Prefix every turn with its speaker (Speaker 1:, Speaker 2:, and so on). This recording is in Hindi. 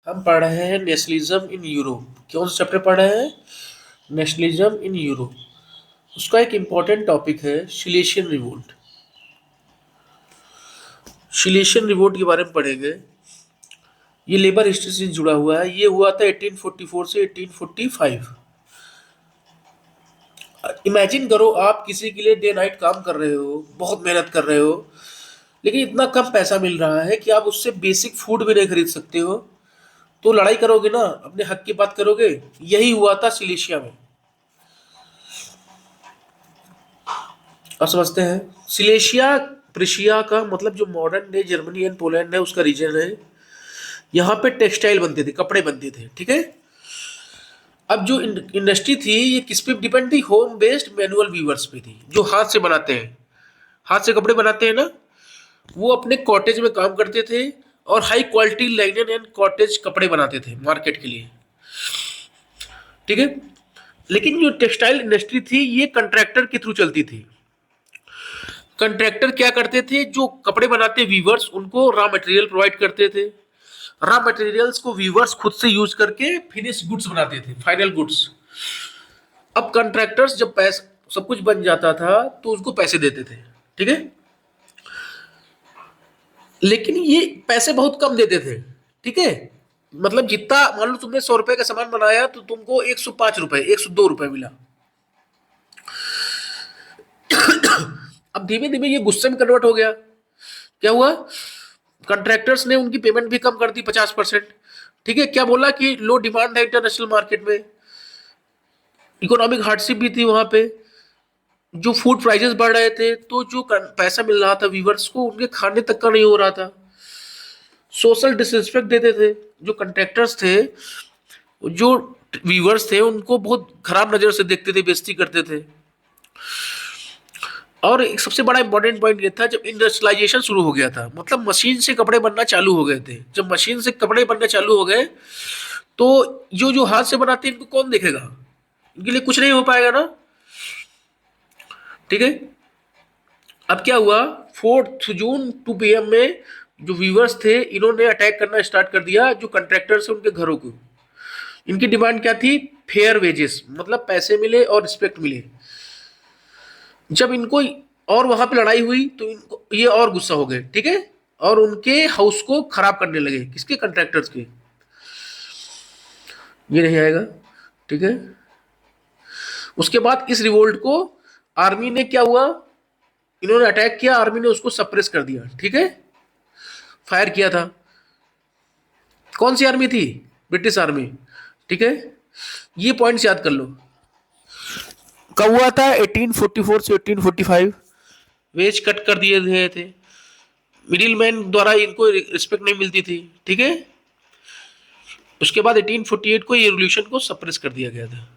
Speaker 1: हम पढ़ रहे हैं नेशनलिज्म इन यूरोप। कौन सा चैप्टर पढ़ रहे हैं? Nationalism in Europe. उसका एक इम्पॉर्टेंट टॉपिक है सिलेशियन रिवोल्ट। सिलेशियन रिवोल्ट के बारे में पढ़ेंगे। ये लेबर हिस्ट्री से जुड़ा हुआ है। ये हुआ था 1844 से 1845। इमेजिन करो, आप किसी के लिए डे नाइट काम कर रहे हो, बहुत मेहनत कर रहे हो, लेकिन इतना कम पैसा मिल रहा है कि आप उससे बेसिक फूड भी नहीं खरीद सकते हो। तो लड़ाई करोगे ना, अपने हक की बात करोगे। यही हुआ था सिलेशिया में। अब समझते हैं। सिलेशिया प्रेशिया का मतलब जो modern day Germany and Poland है उसका रीजन है। यहाँ पे टेक्सटाइल बनते थे, कपड़े बनते थे, ठीक है। अब जो इंडस्ट्री थी ये किस पे डिपेंड थी? होम बेस्ड मैनुअल वीवर्स पे थी, जो हाथ से बनाते हैं, हाथ से कपड़े बनाते हैं ना। वो अपने कॉटेज में काम करते थे और हाई क्वालिटी लाइनन एंड कॉटेज कपड़े बनाते थे मार्केट के लिए, ठीक है। लेकिन जो टेक्सटाइल इंडस्ट्री थी ये कंट्रैक्टर के थ्रू चलती थी। कंट्रैक्टर क्या करते थे? जो कपड़े बनाते वीवर्स उनको रॉ मटेरियल प्रोवाइड करते थे। रॉ मटेरियल्स को वीवर्स खुद से यूज करके फिनिश गुड्स बनाते थे, फाइनल गुड्स। अब कंट्रैक्टर्स जब पैसा सब कुछ बन जाता था तो उसको पैसे देते थे, ठीक है। लेकिन ये पैसे बहुत कम देते थे, ठीक है। मतलब जितना मान लो तुमने 100 रुपए का सामान बनाया तो तुमको 105 रुपए, 102 रुपए मिला। अब धीमे धीमे ये गुस्से में कन्वर्ट हो गया। क्या हुआ? कंट्रैक्टर्स ने उनकी पेमेंट भी कम कर दी 50%, ठीक है। क्या बोला कि लो डिमांड है इंटरनेशनल मार्केट में, इकोनॉमिक हार्डशिप भी थी वहां पे, जो फूड प्राइसेस बढ़ रहे थे, तो जो पैसा मिल रहा था वीवर्स को उनके खाने तक का नहीं हो रहा था। सोशल डिसरिस्पेक्ट देते थे जो कंट्रैक्टर्स थे। जो वीवर्स थे उनको बहुत खराब नजर से देखते थे, बेइज्जती करते थे। और एक सबसे बड़ा इंपॉर्टेंट पॉइंट ये था, जब इंडस्ट्रियलाइजेशन शुरू हो गया था, मतलब मशीन से कपड़े बनना चालू हो गए थे। जब मशीन से कपड़े बनने चालू हो गए तो जो जो हाथ से बनाते हैं इनको कौन देखेगा? इनके लिए कुछ नहीं हो पाएगा ना, ठीक है। अब क्या हुआ? 4 जून 2 PM में जो वीवर्स थे इन्होंने अटैक करना स्टार्ट कर दिया जो कंट्रैक्टर्स है उनके घरों को। इनकी डिमांड क्या थी? फेयर वेजेस, मतलब पैसे मिले और रिस्पेक्ट मिले। जब इनको और वहां पे लड़ाई हुई तो इनको ये और गुस्सा हो गए, ठीक है। और उनके हाउस को खराब करने लगे। किसके? कंट्रैक्टर्स के। ये नहीं आएगा, ठीक है। उसके बाद इस रिवोल्ट को आर्मी ने क्या हुआ, इन्होंने अटैक किया, आर्मी ने उसको सप्रेस कर दिया, ठीक है। फायर किया था। कौन सी आर्मी थी? ब्रिटिश आर्मी, ठीक है। ये पॉइंट्स याद कर लो। कब हुआ था? 1844 से 1845। वेज कट कर दिए गए थे, मिडिल मैन द्वारा इनको रिस्पेक्ट नहीं मिलती थी, ठीक है। उसके बाद 1848 को ये रेवोल्यूशन को सप्रेस कर दिया गया था।